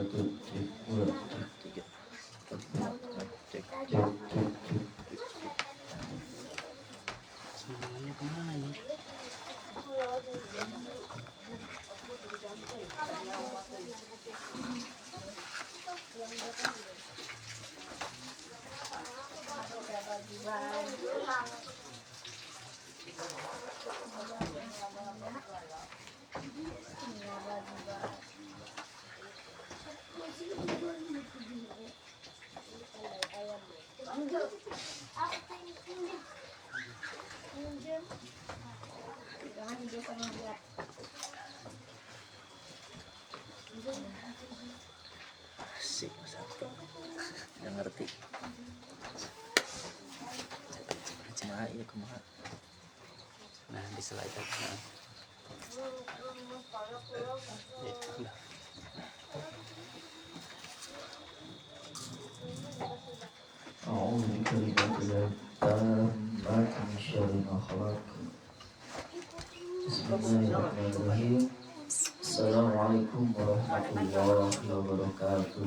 Satu, cek, dua, tiga. Cek. cek, cek, cek. Semuanya kemana ini? Asik satu. Nggak ngerti. Cuma iya kumaha. Nah, diselaikan. Nah. Ya, udah. أعوذ بكلمات الله التامات من شر ما خلق. بسم الله الرحمن الرحيم. Assalamualaikum warahmatullahi wabarakatuh.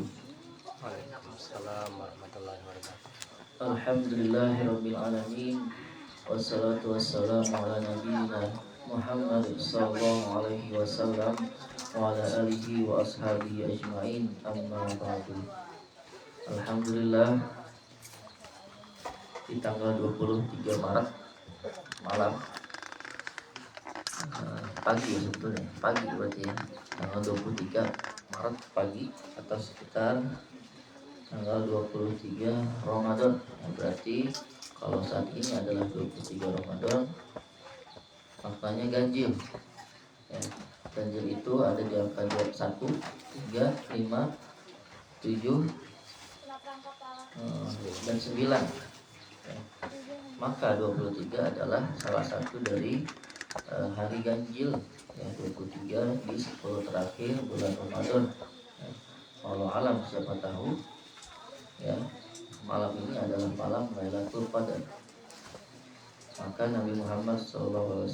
Waalaikumsalam warahmatullahi wabarakatuh. Alhamdulillahirabbil alamin. Wassalatu wassalamu ala nabiyyina Muhammad sallallahu alaihi wasallam wa ala alihi wa ashabihi ajmain. Amma ba'du. Alhamdulillah, di tanggal 23 Maret malam, pagi ya sebetulnya, pagi berarti ya, tanggal 23 Maret pagi atau sekitar tanggal 23 Ramadan ya, berarti kalau saat ini adalah 23 Ramadan, maknanya ganjil ya. Ganjil itu ada di angka 21, 3, 5, 7 dan 9 ya. Maka 23 adalah salah satu dari hari ganjil ya, 23 di 10 terakhir bulan Ramadan ya. Walau alam, siapa tahu ya, malam ini adalah malam Lailatul Qadar. Maka Nabi Muhammad SAW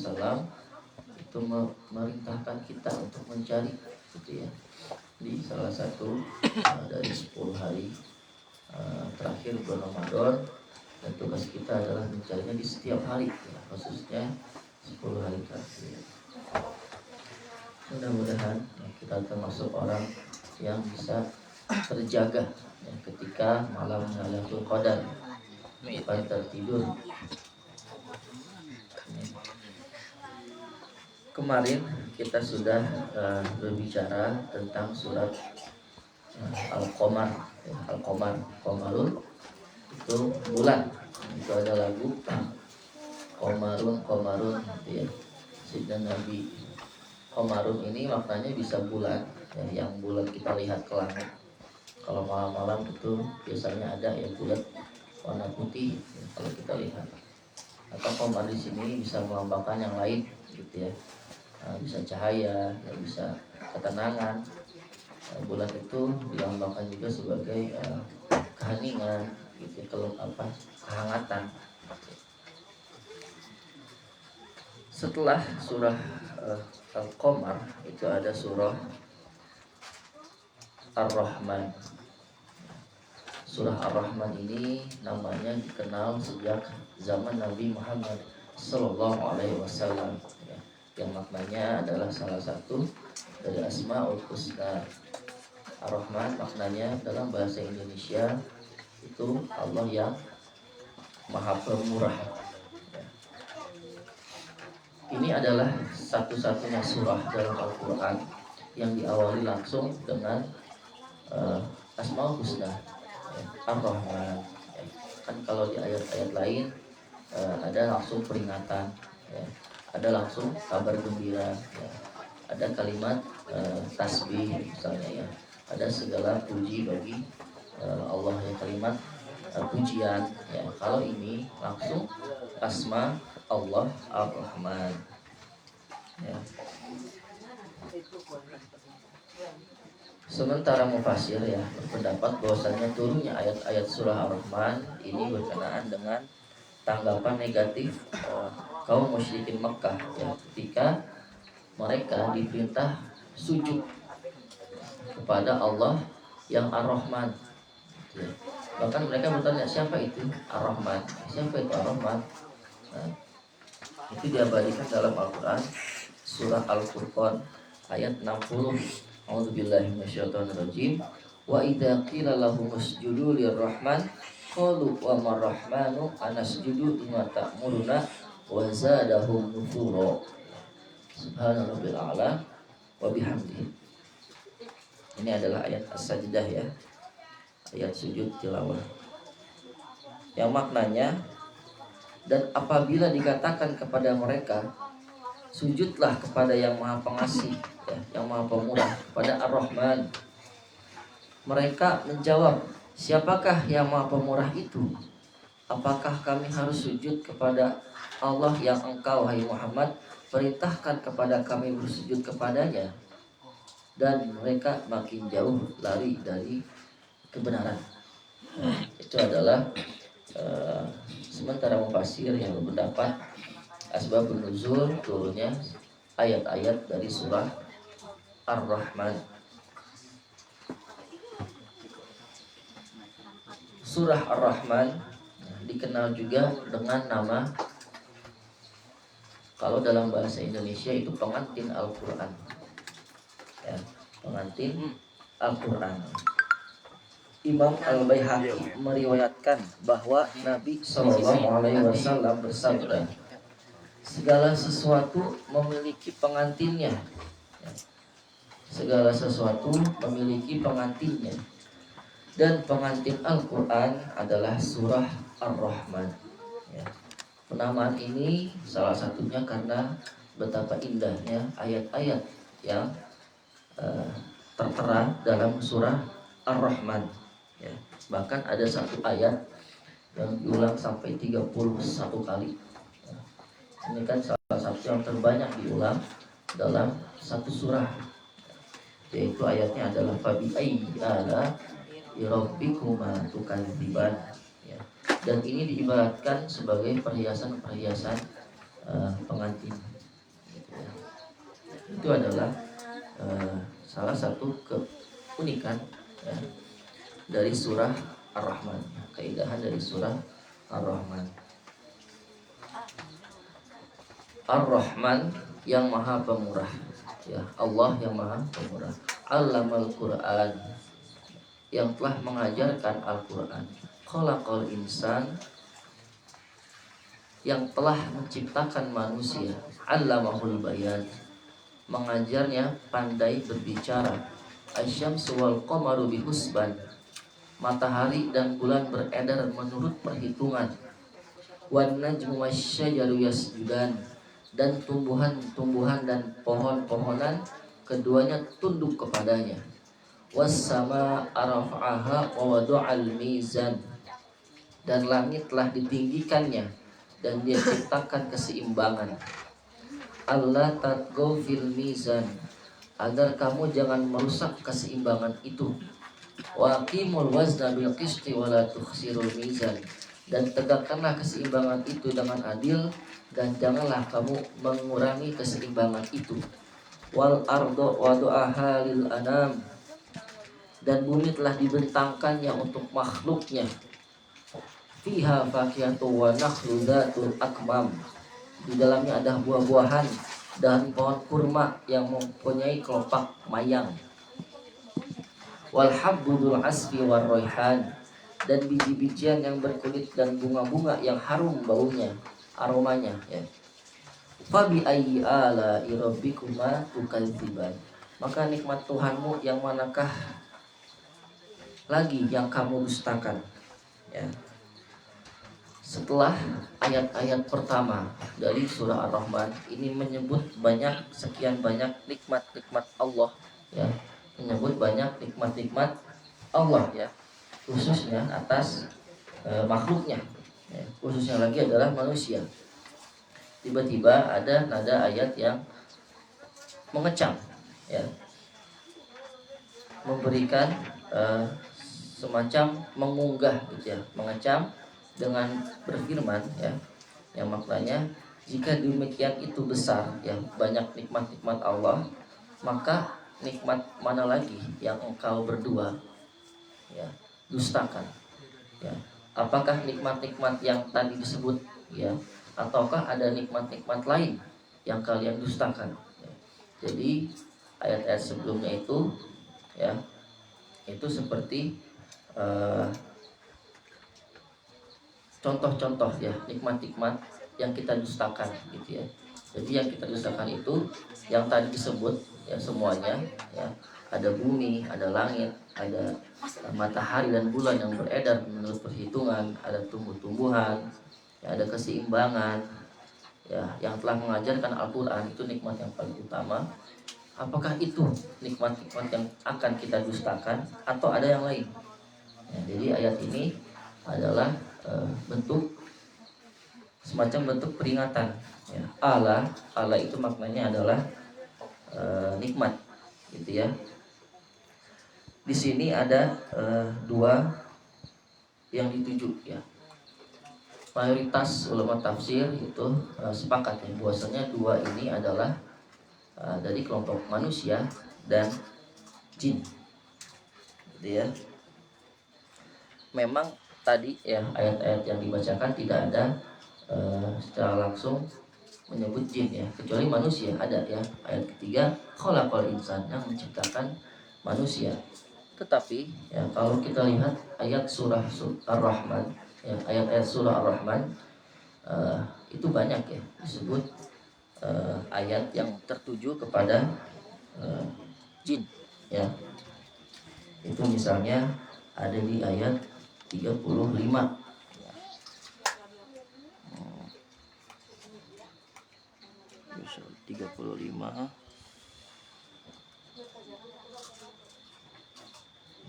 itu memerintahkan kita untuk mencari gitu ya, di salah satu dari 10 hari terakhir bulan Ramadan, dan tugas kita adalah mencarinya di setiap hari ya, khususnya 10 hari terakhir. Mudah-mudahan ya, kita termasuk orang yang bisa terjaga ya, ketika malam Lailatul Qadar, bukan tertidur. Kemarin kita sudah berbicara tentang surat Al-Qamar ya, Al-Qamar, Qamarun itu bulan. Itu ada lagu Qamarun, Qamarun gitu ya, Sidna Nabi. Qamarun ini maknanya bisa bulan ya, yang bulan kita lihat ke langit. Kalau malam-malam itu biasanya ada ya bulan warna putih ya, kalau kita lihat. Atau qamar di sini bisa melambangkan yang lain gitu ya. Bisa cahaya, ya bisa ketenangan. Bulan itu dilambangkan juga sebagai keheningan gitu, kalau apa, kehangatan. Setelah surah Al-Qamar itu ada surah Ar-Rahman. Surah Ar-Rahman ini namanya dikenal sejak zaman Nabi Muhammad Sallallahu Alaihi Wasallam ya, yang maknanya adalah salah satu dari Asmaul Husna. Ar-Rahman maknanya dalam bahasa Indonesia itu Allah yang Maha Pemurah ya. Ini adalah satu-satunya surah dalam Al-Quran yang diawali langsung dengan Asmaul Husna ya, Ar-Rahman ya. Kan kalau di ayat-ayat lain ada langsung peringatan ya, ada langsung kabar gembira ya, ada kalimat tasbih misalnya ya, ada segala puji bagi Allah ya, kalimat pujian ya. Kalau ini langsung asma Allah Ar-Rahman ya. Sementara mufasir ya berpendapat bahwasanya turunnya ayat-ayat surah Ar-Rahman ini berkenaan dengan tanggapan negatif kaum musyrikin Mekah ya, ketika mereka diperintah sujud kepada Allah yang Ar-Rahman. Ya. Bahkan mereka bertanya, siapa itu Ar-Rahman? Siapa itu Ar-Rahman? Nah, itu diabadikan dalam Al-Quran, surah Al-Furqan ayat 60. A'udzubillahi minasyaitonirrajim. Wa idza qila lahum usjudu lirrahman qalu wa marrahmanu anasjudu lima ta'muruna wa zadahum nufura. Subhanallah a'la wa bihamdihi. Ini adalah ayat As-Sajdah ya, ayat sujud tilawah, yang maknanya, dan apabila dikatakan kepada mereka, sujudlah kepada yang maha pengasih ya, yang maha pemurah, kepada Ar-Rahman, mereka menjawab, siapakah yang maha pemurah itu? Apakah kami harus sujud kepada Allah yang engkau, hai Muhammad, perintahkan kepada kami bersujud kepadanya? Dan mereka makin jauh lari dari kebenaran. Itu adalah sementara mufassir yang berpendapat asbabun nuzul turunnya ayat-ayat dari surah Ar-Rahman. Surah Ar-Rahman dikenal juga dengan nama, kalau dalam bahasa Indonesia itu pengantin Al-Quran ya, pengantin Al-Quran. Imam Al-Baihaqi meriwayatkan bahwa Nabi SAW bersabda, segala sesuatu memiliki pengantinnya ya. Segala sesuatu memiliki pengantinnya, dan pengantin Al-Quran adalah surah Ar-Rahman ya. Penamaan ini salah satunya karena betapa indahnya ayat-ayat yang tertera dalam surah Ar-Rahman ya. Bahkan ada satu ayat yang diulang sampai 31 kali ya. Ini kan salah satu yang terbanyak diulang dalam satu surah, yaitu ayatnya adalah fabi ayyi ala rabbikuma tukadziban ya. Dan ini diibaratkan sebagai perhiasan-perhiasan pengantin gitu ya. Itu adalah salah satu keunikan ya, dari surah Ar-Rahman, keindahan dari surah Ar-Rahman. Ar-Rahman yang maha pemurah ya, Allah yang maha pemurah. Allamal Quran, yang telah mengajarkan Al-Quran. Khalaqal insan, yang telah menciptakan manusia. Allamahul bayan, mengajarnya pandai berbicara. Asyamsu wal qamaru bihusban, matahari dan bulan beredar menurut perhitungan. Wan najmu wasyajaru yasjudan, dan tumbuhan-tumbuhan dan pohon-pohonan keduanya tunduk kepadanya. Was-sama arafa'aha wa wadu'al mizan, dan langit telah ditinggikannya dan dia ciptakan keseimbangan. Allah tatghaw fil mizan, agar kamu jangan merusak keseimbangan itu. Wa qimul wazna bil qisti wa la tukhsirul mizan, dan tegakkanlah keseimbangan itu dengan adil dan janganlah kamu mengurangi keseimbangan itu. Wal ardo wadu'aha lil anam, dan bumi telah dibentangkannya untuk makhluknya. Fiha fakiyatu wa nakhlu dzatul akmam, di dalamnya ada buah-buahan dan pohon kurma yang mempunyai kelopak mayang. Wal habbudul asfi war raihan, dan biji-bijian yang berkulit dan bunga-bunga yang harum baunya, aromanya ya. Fa bi ayyi ala rabbikuma tukadziban, maka nikmat Tuhanmu yang manakah lagi yang kamu dustakan ya. Setelah ayat-ayat pertama dari surah Ar-Rahman ini menyebut sekian banyak nikmat-nikmat Allah ya, menyebut banyak nikmat-nikmat Allah ya, khususnya atas makhluknya ya, khususnya lagi adalah manusia. Tiba-tiba ada nada ayat yang mengecam ya, memberikan semacam mengunggah gitu ya, mengecam dengan berfirman ya, yang maknanya jika demikian itu besar ya banyak nikmat-nikmat Allah, maka nikmat mana lagi yang engkau berdua ya dustakan? Ya, apakah nikmat-nikmat yang tadi disebut ya, ataukah ada nikmat-nikmat lain yang kalian dustakan? Ya. Jadi ayat-ayat sebelumnya itu ya itu seperti contoh-contoh ya nikmat-nikmat yang kita dustakan gitu ya. Jadi yang kita dustakan itu yang tadi disebut ya semuanya ya, ada bumi, ada langit, ada matahari dan bulan yang beredar menurut perhitungan, ada tumbuh-tumbuhan, ya, ada keseimbangan ya, yang telah mengajarkan Al-Quran, itu nikmat yang paling utama. Apakah itu nikmat-nikmat yang akan kita dustakan atau ada yang lain? Ya, jadi ayat ini adalah bentuk semacam bentuk peringatan ya. Allah itu maknanya adalah nikmat gitu ya. Di sini ada dua yang dituju ya. Mayoritas ulama tafsir itu sepakat ya bahwasanya dua ini adalah dari kelompok manusia dan jin gitu ya. Memang tadi ya ayat-ayat yang dibacakan tidak ada secara langsung menyebut jin ya, kecuali manusia ada ya. Ayat ketiga khalaqal insan, yang menciptakan manusia. Tetapi ya kalau kita lihat ayat surah Ar-Rahman ya, ayat-ayat surah Ar-Rahman itu banyak ya disebut ayat yang tertuju kepada jin ya. Itu misalnya ada di ayat 35 ya. 35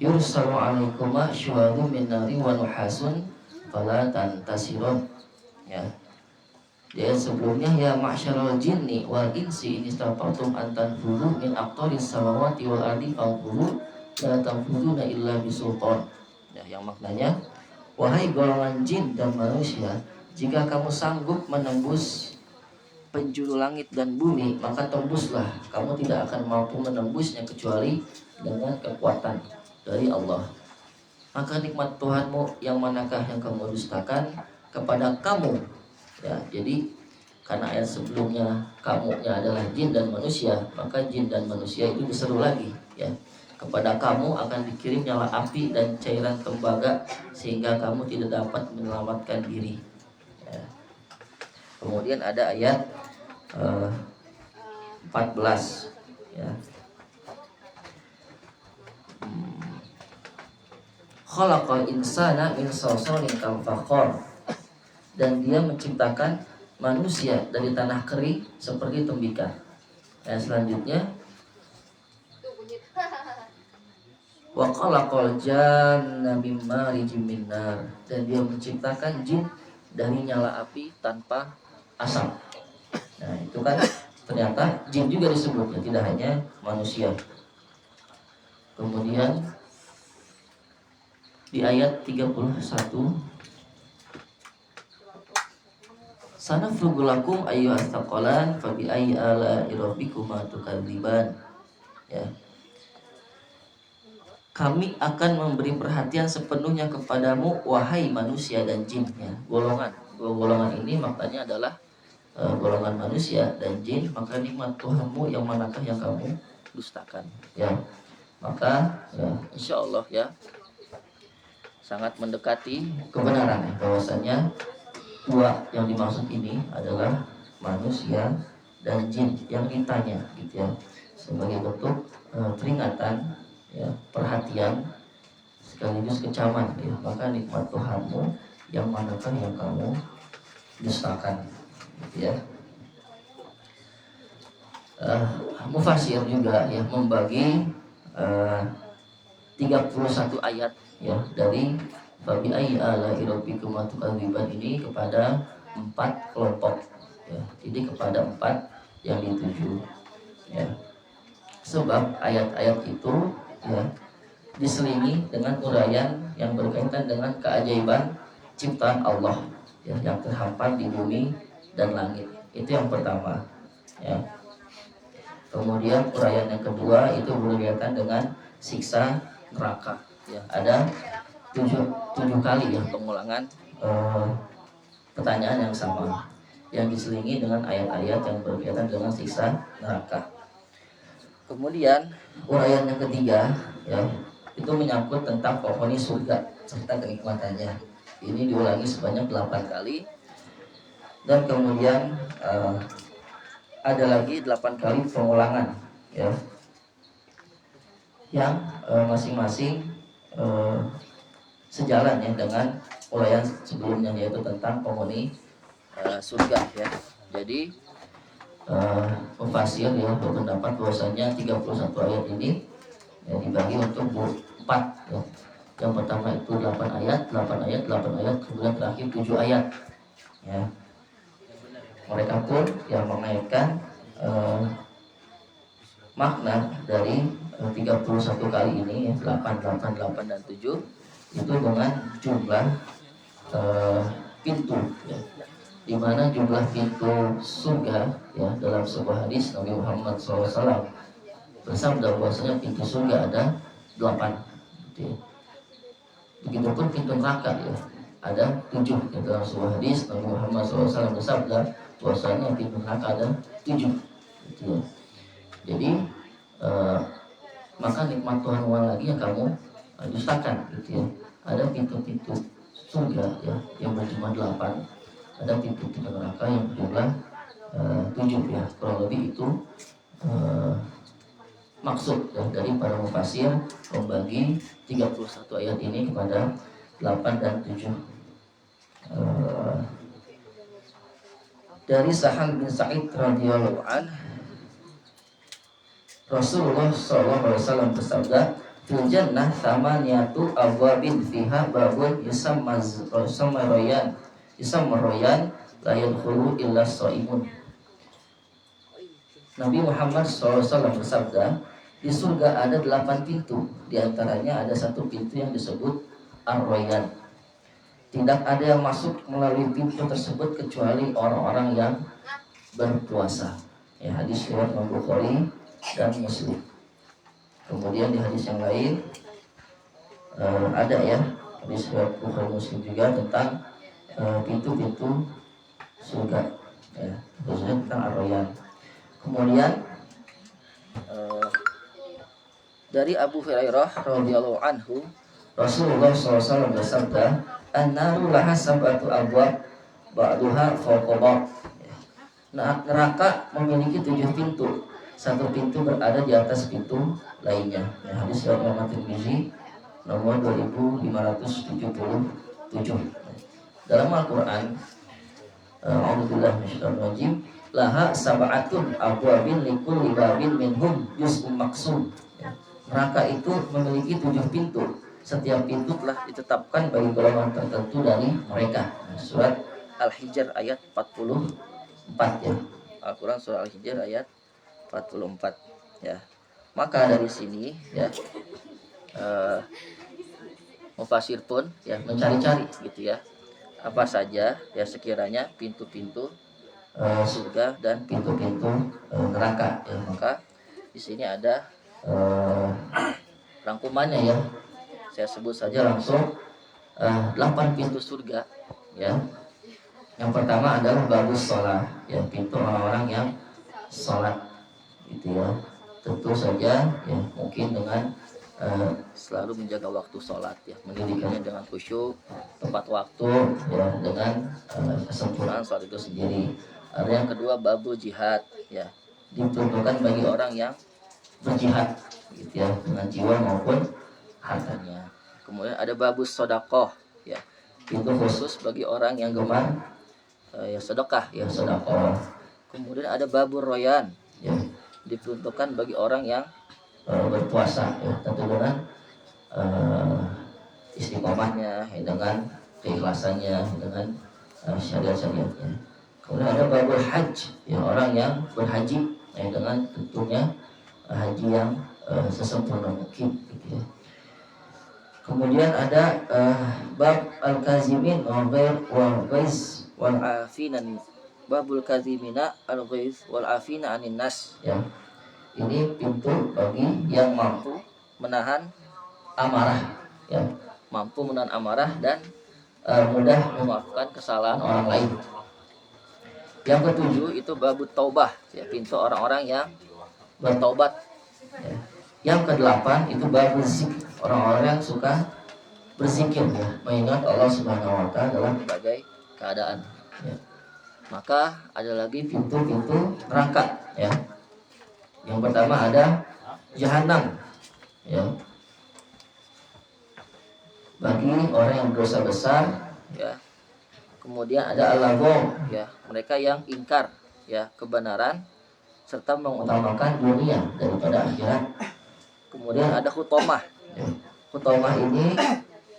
Yursalu alaikuma syuhadu min nari wa nuhasun fala tantasirun ya. Di ayat sebelumnya ya ma'syaral jinni wal insi in istata'tum an tanfudhu min aqtaris samawati wal ardi fanfudhu la tanfudhuna illa bisultan. Ya, yang maknanya wahai golongan jin dan manusia, jika kamu sanggup menembus penjuru langit dan bumi, maka tembuslah. Kamu tidak akan mampu menembusnya kecuali dengan kekuatan dari Allah. Maka nikmat Tuhanmu yang manakah yang kamu dustakan kepada kamu ya. Jadi karena ayat sebelumnya kamunya adalah jin dan manusia, maka jin dan manusia itu diseru lagi ya. Kepada kamu akan dikirim nyala api dan cairan tembaga sehingga kamu tidak dapat menyelamatkan diri ya. Kemudian ada ayat 14 ya. Khalaqal insana min salsalin kal fakhar, dan dia menciptakan manusia dari tanah kering seperti tembikar. Dan selanjutnya wa khalaqal janna mim marijim min nar, dan dia menciptakan jin dari nyala api tanpa asap. Nah itu kan ternyata jin juga disebutnya, tidak hanya manusia. Kemudian di ayat 31 sanafrugu lakum ayyuhas tsaqalan fa bi ayyi ala'i rabbikuma tukadziban ya. Kami akan memberi perhatian sepenuhnya kepadamu wahai manusia dan jin ya. Dua golongan ini maknanya adalah golongan manusia dan jin. Maka nikmat Tuhanmu yang manakah yang kamu dustakan ya. Maka ya, insya Allah ya sangat mendekati kebenaran ya, bahwasanya dua yang dimaksud ini adalah manusia dan jin yang ditanya gitu ya, sebagai bentuk peringatan ya, perhatian sekaligus kecaman ya. Maka nikmat Tuhanmu yang manakah yang kamu dustakan gitu ya. Mufasir juga ya membagi 31 ayat ya dari Fabi ayyi ala'i rabbikuma tukadziban ini kepada 4 kelompok ya. Jadi kepada 4 yang dituju ya. Sebab ayat-ayat itu ya diselingi dengan uraian yang berkaitan dengan keajaiban ciptaan Allah ya, yang terhampar di bumi dan langit. Itu yang pertama ya. Kemudian uraian yang kedua itu berkaitan dengan siksa neraka. Ya, ada tujuh kali ya pengulangan pertanyaan yang sama yang diselingi dengan ayat-ayat yang berkaitan dengan siksa neraka. Kemudian uraian yang ketiga ya itu menyangkut tentang penghuni surga serta kenikmatannya. Ini diulangi sebanyak 8 kali. Dan kemudian ada lagi 8 kali pengulangan ya yang masing-masing sejalan ya dengan uraian sebelumnya, yaitu tentang penghuni surga ya. Jadi pemfasir ya berpendapat bahwasanya 31 ayat ini ya, dibagi untuk 4 ya. Yang pertama itu 8 ayat, 8 ayat, 8 ayat, kemudian terakhir 7 ayat ya. Mereka pun yang mengaitkan makna dari 31 kali ini ya, 8, 8, 8 dan 7 itu dengan jumlah pintu ya. Di mana jumlah pintu surga ya, dalam sebuah hadis Nabi Muhammad SAW bersabda bahwasanya pintu surga ada 8 gitu ya. Begitupun pintu neraka ya, ada 7 ya. Dalam sebuah hadis Nabi Muhammad SAW bersabda bahwasanya pintu neraka ada 7 gitu ya. Jadi maka nikmat Tuhan uang lagi yang kamu dustakan gitu ya. Ada pintu-pintu surga ya yang berjumlah 8, ada pintu-pintu neraka yang berjumlah 7 ya. Kurang lebih itu maksud ya, dari para mufasir membagi 31 ayat ini kepada 8 dan 7. Dari Sahal bin Sa'id radhiyallahu anhu, Rasulullah SAW bersabda, "Fil jannah thamaniyatu abwabin fiha babun yusamma royan la yadkhulu illa shaimun." Nabi Muhammad SAW bersabda, di surga ada 8 pintu, di antaranya ada 1 pintu yang disebut Ar-Royan. Tidak ada yang masuk melalui pintu tersebut kecuali orang-orang yang berpuasa. Ya, hadis riwayat Imam Bukhari dan Muslim. Kemudian di hadis yang lain ada ya hadis riwayat Bukhari Muslim juga tentang pintu-pintu surga ya, khususnya tentang Ar-Royan. Kemudian dari Abu Hurairah radhiyallahu anhu, Rasulullah SAW bersabda, "An-naru laha sab'atu abwab ba'duha fawqa ba'd." Neraka memiliki 7 pintu, 1 pintu berada di atas pintu lainnya. Ya, hadis riwayat Imam Tirmizi nomor 2577. Dalam Al-Qur'an, a'udzubillahi minasyaitonir rajim, laha sab'atun abwabin likulli babin minhum juz'un maqsum. Neraka itu memiliki 7 pintu. Setiap pintu telah ditetapkan bagi golongan tertentu dari mereka. Surat Al-Hijr ayat 44 ya. Al-Quran surah Al-Hijr ayat 44 ya. Maka dari sini ya mufasir pun ya mencari-cari gitu ya, apa saja ya sekiranya pintu-pintu surga dan pintu-pintu neraka ya. Maka di sini ada rangkumannya ya. Saya sebut saja langsung 8 pintu surga ya. Yang pertama adalah babus sholat ya, pintu orang-orang yang sholat gitu ya. Tentu saja ya mungkin dengan selalu menjaga waktu sholat ya, mendirikannya dengan khusyuk, tepat waktu ya, dengan kesempurnaan sholat itu sendiri. Ada yang kedua babu jihad ya, diperuntukkan bagi orang yang berjihad gitu ya, dengan jiwa maupun hartanya. Kemudian ada babus sodakoh ya, itu khusus bagi orang yang gemar ya sedekah ya, sedekah. Kemudian ada babur royan ya, diperuntukkan bagi orang yang berpuasa ya, tentu dengan istiqomahnya ya, dengan keikhlasannya, dengan syariat-syariatnya. Kemudian ada babul hajj ya, orang yang berhaji ya, dengan tentunya haji yang sesempurna mungkin gitu ya. Kemudian ada bab al-kazimin wal-ghaiz wal-afina, babul kazimina al-ghaiz wal-afina anin nas ya. ini pintu bagi yang mampu menahan amarah, ya, mampu menahan amarah dan mudah memaafkan kesalahan orang lain. Yang ketujuh itu babu taubah, ya, pintu orang-orang yang bertobat. Ya. Yang kedelapan itu babu zikir, orang-orang yang suka berzikir, ya, mengingat Allah Subhanahu Wa Taala dalam berbagai keadaan. Ya. Maka ada lagi pintu-pintu neraka, ya. Yang pertama ada jahanam, ya, bagi orang yang berdosa besar, ya. Kemudian ada al-lagho, ya, mereka yang ingkar, ya, kebenaran serta mengutamakan dunia daripada akhirat. Kemudian ada hutomah, ya. Hutomah ini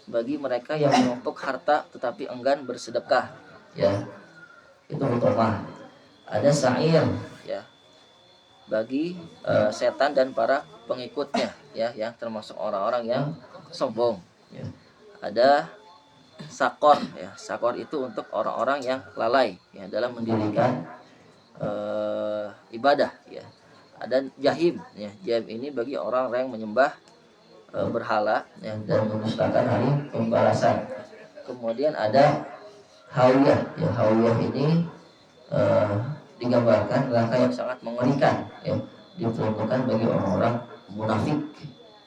bagi mereka yang menumpuk harta tetapi enggan bersedekah, ya, itu hutomah. Ada sa'ir, ya, bagi setan dan para pengikutnya, ya, yang termasuk orang-orang yang sombong, ya. Ada sakor, ya, sakor itu untuk orang-orang yang lalai, ya, dalam mendirikan ibadah, ya. Ada jahim, ya, jahim ini bagi orang yang menyembah berhala, ya, dan mendustakan hari pembalasan. Kemudian ada hawiyah, ya, hawiyah ini digambarkan neraka yang sangat mengerikan, ya, diperuntukkan bagi orang-orang munafik,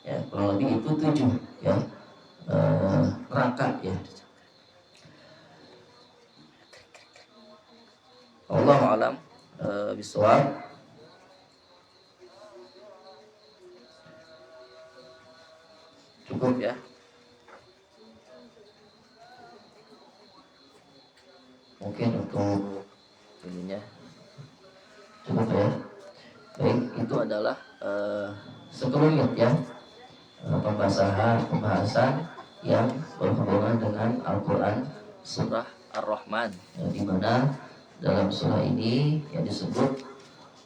ya, kurang lebih itu 7, ya, neraka, ya. Allahu a'lam bishawab. Cukup, ya. Mungkin untuk ininya cukup, ya. Baik, itu adalah sekelumit, ya, pembahasan yang berhubungan dengan Al-Quran surah Ar-Rahman, ya, di mana dalam surah ini yang disebut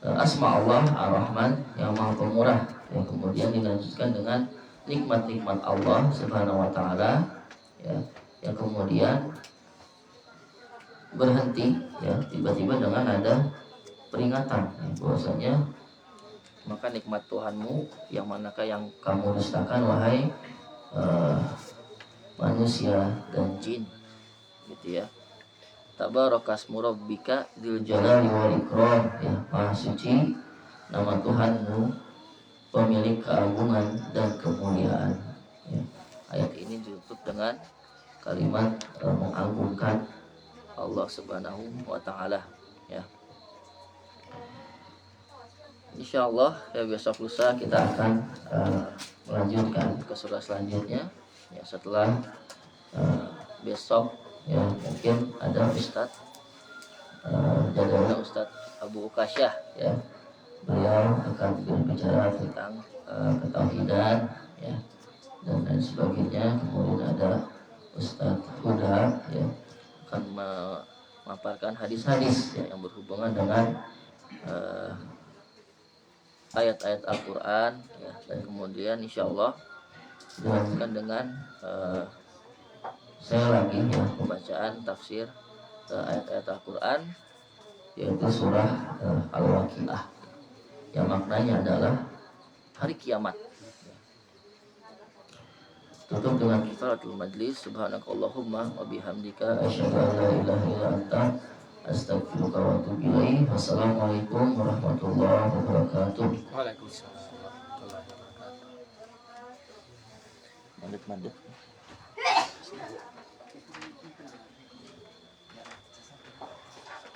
asma Allah Ar-Rahman yang Maha Pemurah, yang kemudian dilanjutkan dengan nikmat-nikmat Allah Subhanahu Wa Taala, ya, yang kemudian berhenti, ya, tiba-tiba dengan ada peringatan, ya, bahwasanya maka nikmat Tuhanmu yang manakah yang kamu dustakan wahai manusia dan jin, gitu, ya. Tabarakasmu rabbika dzul jalali wal ikram, ya, maha suci nama Tuhanmu pemilik keagungan dan kemuliaan, ya. Ayat ini ditutup dengan kalimat mengagungkan Allah Subhanahu wa Ta'ala, ya. Insyaallah, ya, besok lusa kita akan melanjutkan ke surah selanjutnya, ya, setelah besok, ya, mungkin ada Ustadz jadwalnya Ustadz Abu Ukasyah, ya, beliau akan berbicara tentang ketauhidan, ya, dan lain sebagainya. Kemudian ada Ustadz Huda, ya, akan memaparkan hadis-hadis, ya, yang berhubungan dengan ayat-ayat Al-Quran, ya, dan kemudian insyaallah dilanjutkan dengan saya lagi, ya, pembacaan tafsir ayat-ayat Al-Quran, yaitu surah Al-Waqiah, yang maknanya adalah hari kiamat. Tutup dengan kifaratul majlis. Subhanakallahumma wa bihamdika asyhadu an la ilaha illa anta astaghfiruka wa atubu ilaik. Wassalamualaikum warahmatullahi wabarakatuh. Waalaikumsalam warahmatullahi wabarakatuh. Mandek-mandek.